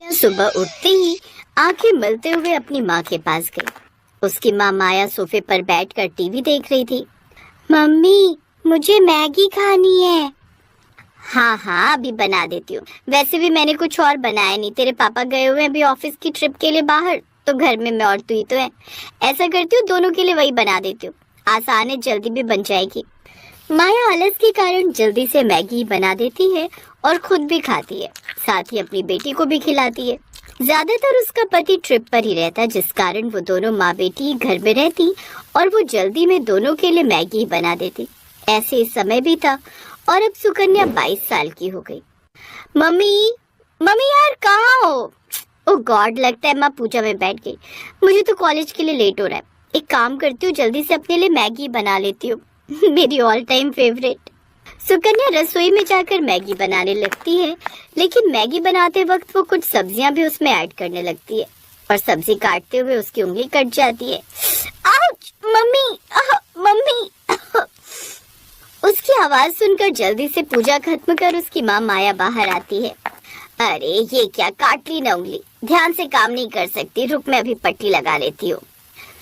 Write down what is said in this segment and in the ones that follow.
सुबह उठते ही आंखें मलते हुए अपनी माँ के पास गई। उसकी माँ माया सोफे पर बैठकर टीवी देख रही थी। मम्मी, मुझे मैगी खानी है। हाँ हाँ, अभी बना देती हूँ। वैसे भी मैंने कुछ और बनाया नहीं, तेरे पापा गए हुए हैं अभी ऑफिस की ट्रिप के लिए बाहर, तो घर में मैं और तू ही तो है। ऐसा करती हूँ, दोनों के लिए वही बना देती हूँ, आसान है, जल्दी भी बन जाएगी। माया आलस के कारण जल्दी से मैगी बना देती है और खुद भी खाती है, साथ ही अपनी बेटी को भी खिलाती है। ज्यादातर उसका पति ट्रिप पर ही रहता, जिस कारण वो दोनों माँ बेटी घर में रहती और वो जल्दी में दोनों के लिए मैगी बना देती। ऐसे ही समय भी था और अब सुकन्या 22 साल की हो गई। मम्मी, मम्मी यार कहाँ हो? ओ गॉड, लगता है माँ पूजा में बैठ गई। मुझे तो कॉलेज के लिए लेट हो रहा है। एक काम करती हूँ, जल्दी से अपने लिए मैगी बना लेती हूँ। मेरी ऑल टाइम फेवरेट। सुकन्या रसोई में जाकर मैगी बनाने लगती है, लेकिन मैगी बनाते वक्त वो कुछ सब्जियां भी उसमें ऐड करने लगती है और सब्जी काटते हुए उसकी उंगली कट जाती है। आउच! Mummy, mummy! उसकी आवाज सुनकर जल्दी से पूजा खत्म कर उसकी माँ माया बाहर आती है। अरे ये क्या, काट ली ना उंगली, ध्यान से काम नहीं कर सकती, रुक मैं अभी पट्टी लगा लेती हूँ।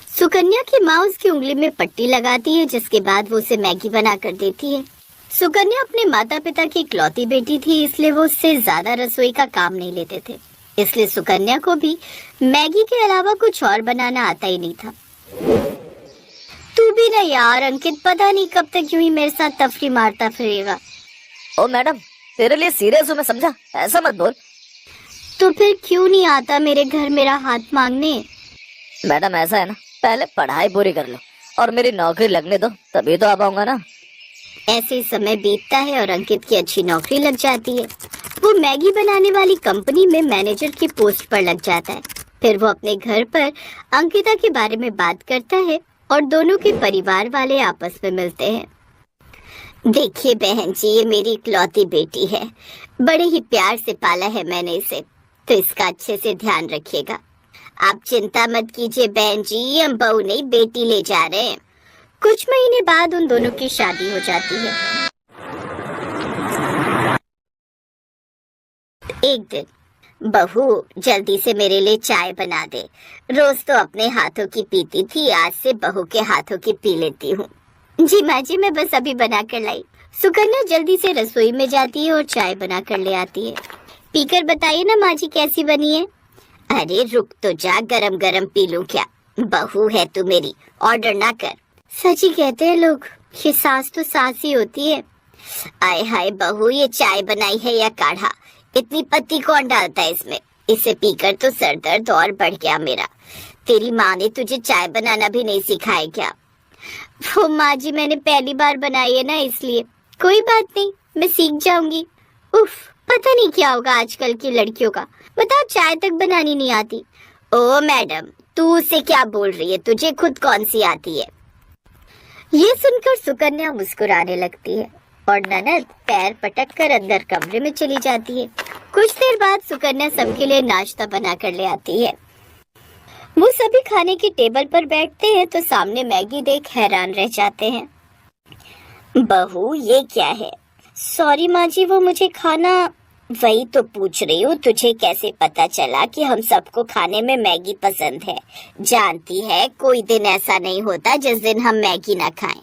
सुकन्या की माँ उसकी उंगली में पट्टी लगाती है, जिसके बाद वो उसे मैगी बना कर देती है। सुकन्या अपने माता पिता की इकलौती बेटी थी, इसलिए वो उससे ज्यादा रसोई का काम नहीं लेते थे, इसलिए सुकन्या को भी मैगी के अलावा कुछ और बनाना आता ही नहीं था। तू भी ना यार अंकित, पता नहीं कब तक यूं ही मेरे साथ तफरी मारता फिरेगा। ओ मैडम, तेरे लिए सीरियस हूँ मैं, समझा? ऐसा मत बोल। तो फिर क्यों नहीं आता मेरे घर मेरा हाथ मांगने? मैडम ऐसा है ना, पहले पढ़ाई पूरी कर लो और मेरी नौकरी लगने दो, तभी तो आ पाऊंगा ना। ऐसे ही समय बीतता है और अंकित की अच्छी नौकरी लग जाती है। वो मैगी बनाने वाली कंपनी में मैनेजर की पोस्ट पर लग जाता है। फिर वो अपने घर पर अंकिता के बारे में बात करता है और दोनों के परिवार वाले आपस में मिलते हैं। देखिए बहन जी, ये मेरी इकलौती बेटी है, बड़े ही प्यार से पाला है मैंने इसे, तो इसका अच्छे से ध्यान रखिएगा। आप चिंता मत कीजिए बहन जी, हम बहू नहीं बेटी ले जा रहे हैं। कुछ महीने बाद उन दोनों की शादी हो जाती है। एक दिन, बहू जल्दी से मेरे लिए चाय बना दे, रोज तो अपने हाथों की पीती थी, आज से बहू के हाथों की पी लेती हूँ। जी माँ जी, मैं बस अभी बना कर लाई। सुकन्या जल्दी से रसोई में जाती है और चाय बना कर ले आती है। पीकर बताइए ना माँ जी कैसी बनी है। अरे रुक तो जा, गरम गरम पी लूं क्या? बहू है तू मेरी, ऑर्डर ना कर। सच ही कहते हैं लोग, ये सास तो सास ही होती है। आय हाय बहू, ये चाय बनाई है या काढ़ा? इतनी पत्ती कौन डालता है इसमें? इसे पीकर तो सर दर्द और बढ़ गया मेरा। तेरी माँ ने तुझे चाय बनाना भी नहीं सिखाया क्या? वो माँ जी, मैंने पहली बार बनाई है ना, इसलिए। कोई बात नहीं, मैं सीख जाऊंगी। उफ, पता नहीं क्या होगा आजकल की लड़कियों का, बताओ चाय तक बनानी नहीं आती। ओ मैडम, तू उससे क्या बोल रही है, तुझे खुद कौन सी आती है? ये सुनकर सुकन्या मुस्कुराने लगती है और ननद पैर पटक कर अंदर कमरे में चली जाती है। कुछ देर बाद सुकन्या सबके लिए नाश्ता बना कर ले आती है। वो सभी खाने की टेबल पर बैठते हैं तो सामने मैगी देख हैरान रह जाते हैं। बहू ये क्या है? सॉरी माँ जी, वो मुझे खाना। वही तो पूछ रही हूँ, तुझे कैसे पता चला कि हम सबको खाने में मैगी पसंद है? जानती है कोई दिन ऐसा नहीं होता जिस दिन हम मैगी ना खाएं,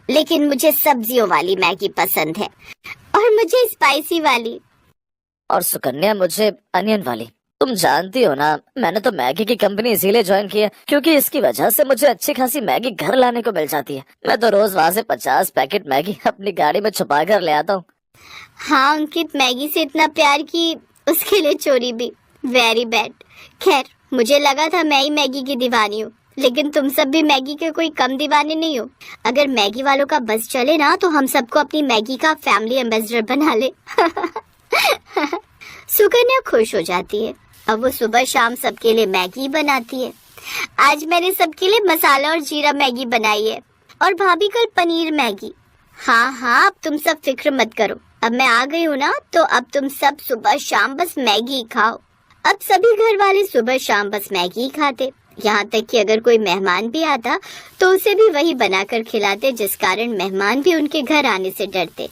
लेकिन मुझे सब्जियों वाली मैगी पसंद है और मुझे स्पाइसी वाली। और सुकन्या मुझे अनियन वाली। तुम जानती हो ना, मैंने तो मैगी की कंपनी इसीलिए ज्वाइन की है क्योंकि इसकी वजह से मुझे अच्छी खासी मैगी घर लाने को मिल जाती है। मैं तो रोज वहाँ से 50 पैकेट मैगी अपनी गाड़ी में छुपा कर ले आता हूँ। हाँ अंकित, मैगी से इतना प्यार की उसके लिए चोरी भी, वेरी बैड। खैर, मुझे लगा था मैं ही मैगी की दीवानी हूँ, लेकिन तुम सब भी मैगी के कोई कम दीवाने नहीं हो। अगर मैगी वालों का बस चले ना तो हम सबको अपनी मैगी का फैमिली एम्बेसडर बना ले। सुकन्या खुश हो जाती है। अब वो सुबह शाम सबके लिए मैगी बनाती है। आज मैंने सबके लिए मसाला और जीरा मैगी बनाई है और भाभी कल पनीर मैगी। हाँ हाँ, अब तुम सब फिक्र मत करो, अब मैं आ गई हूँ ना, तो अब तुम सब सुबह शाम बस मैगी खाओ। अब सभी घर वाले सुबह शाम बस मैगी ही खाते, यहाँ तक कि अगर कोई मेहमान भी आता तो उसे भी वही बनाकर खिलाते, जिस कारण मेहमान भी उनके घर आने से डरते।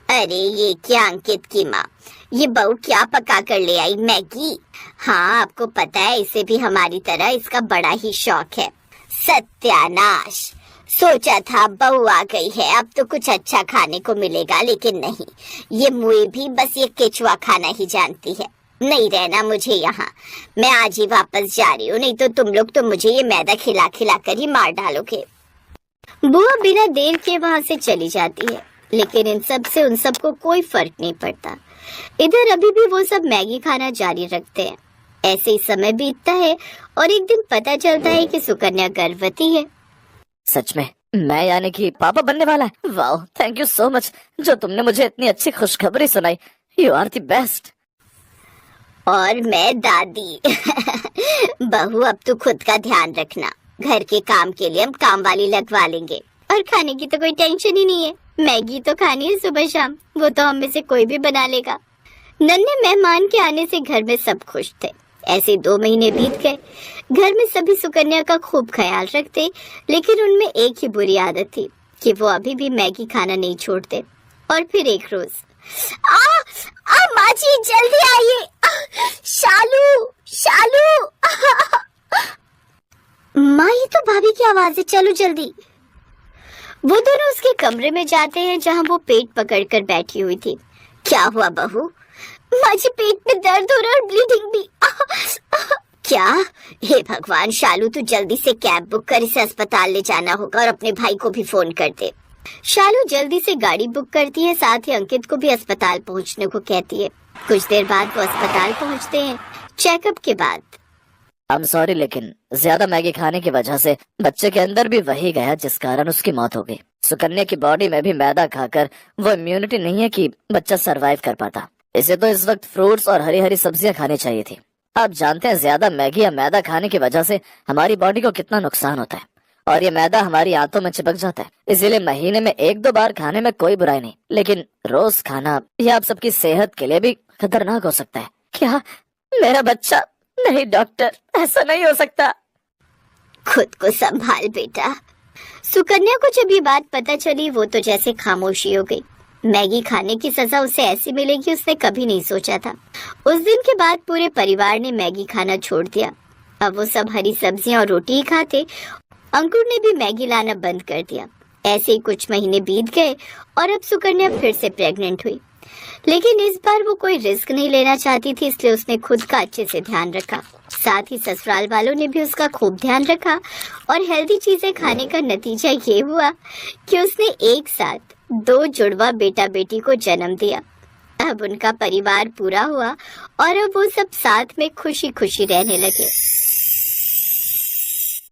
अरे ये क्या अंकित की माँ, ये बहू क्या पका कर ले आई, मैगी? हाँ आपको पता है इसे भी हमारी तरह इसका बड़ा ही शौक है। सत्यानाश, सोचा था बहू आ गई है अब तो कुछ अच्छा खाने को मिलेगा, लेकिन नहीं, ये मुए भी बस ये केचुआ खाना ही जानती है। नहीं रहना मुझे यहाँ, मैं आज ही वापस जा रही हूँ, नहीं तो तुम लोग तो मुझे ये मैदा खिला खिला कर ही मार डालोगे। बुआ बिना देर के वहां से चली जाती है, लेकिन इन सब से उन सबको कोई फर्क नहीं पड़ता। इधर अभी भी वो सब मैगी खाना जारी रखते हैं। ऐसे ही समय बीतता है और एक दिन पता चलता है कि सुकन्या गर्भवती है। सच में मैं यानी कि पापा बनने वाला है? वाह, थैंक यू सो मच जो तुमने मुझे इतनी अच्छी खुशखबरी सुनाई। You are the best. और मैं दादी। बहू अब तू खुद का ध्यान रखना, घर के काम के लिए हम काम वाली लगवा लेंगे, और खाने की तो कोई टेंशन ही नहीं है। मैगी तो खानी है सुबह शाम, वो तो हम में से कोई भी बना लेगा। नन्हे मेहमान के आने से घर में सब खुश थे। ऐसे 2 महीने बीत गए। घर में सभी सुकन्या का खूब ख्याल रखते, लेकिन उनमें एक ही बुरी आदत थी कि वो अभी भी मैगी खाना नहीं छोड़ते। और फिर एक रोज, माँ जी जल्दी आइए, शालू शालू। माँ ये तो भाभी की आवाज है, चलो जल्दी। वो दोनों उसके कमरे में जाते हैं जहाँ वो पेट पकड़कर बैठी हुई थी। क्या हुआ बहू? मुझे पेट में दर्द हो रहा है और ब्लीडिंग भी। क्या? हे भगवान शालू, तू जल्दी से कैब बुक कर, इसे अस्पताल ले जाना होगा और अपने भाई को भी फोन कर दे। शालू जल्दी से गाड़ी बुक करती है, साथ ही अंकित को भी अस्पताल पहुंचने को कहती है। कुछ देर बाद वो अस्पताल पहुंचते हैं। चेकअप के बाद, आई एम सॉरी, लेकिन ज्यादा मैगी खाने की वजह से बच्चे के अंदर भी वही गया जिस कारण उसकी मौत हो गई। सुकन्या की बॉडी में भी मैदा खाकर वो इम्यूनिटी नहीं है कि बच्चा सरवाइव कर पाता। इसे तो इस वक्त फ्रूट्स और हरी हरी सब्जियां खानी चाहिए थी। आप जानते हैं ज्यादा मैगी या मैदा खाने की वजह से हमारी बॉडी को कितना नुकसान होता है, और ये मैदा हमारी आंतों में चिपक जाता है। इसीलिए महीने में 1-2 बार खाने में कोई बुराई नहीं, लेकिन रोज खाना यह आप सबकी सेहत के लिए भी खतरनाक हो सकता है। क्या मेरा बच्चा? नहीं डॉक्टर, ऐसा नहीं हो सकता। खुद को संभाल बेटा। सुकन्या को जब ये बात पता चली वो तो जैसे खामोशी हो गई। मैगी खाने की सजा उसे ऐसी मिलेगी उसने कभी नहीं सोचा था। उस दिन के बाद पूरे परिवार ने मैगी खाना छोड़ दिया। अब वो सब हरी सब्जियां और रोटी ही खाते। अंकुर ने भी मैगी लाना बंद कर दिया। ऐसे ही कुछ महीने बीत गए और अब सुकन्या फिर से प्रेग्नेंट हुई, लेकिन इस बार वो कोई रिस्क नहीं लेना चाहती थी, इसलिए उसने खुद का अच्छे से ध्यान रखा। साथ ही ससुराल वालों ने भी उसका खूब ध्यान रखा और हेल्दी चीजें खाने का नतीजा ये हुआ कि उसने एक साथ 2 जुड़वा बेटा बेटी को जन्म दिया। अब उनका परिवार पूरा हुआ और अब वो सब साथ में खुशी खुशी रहने लगे।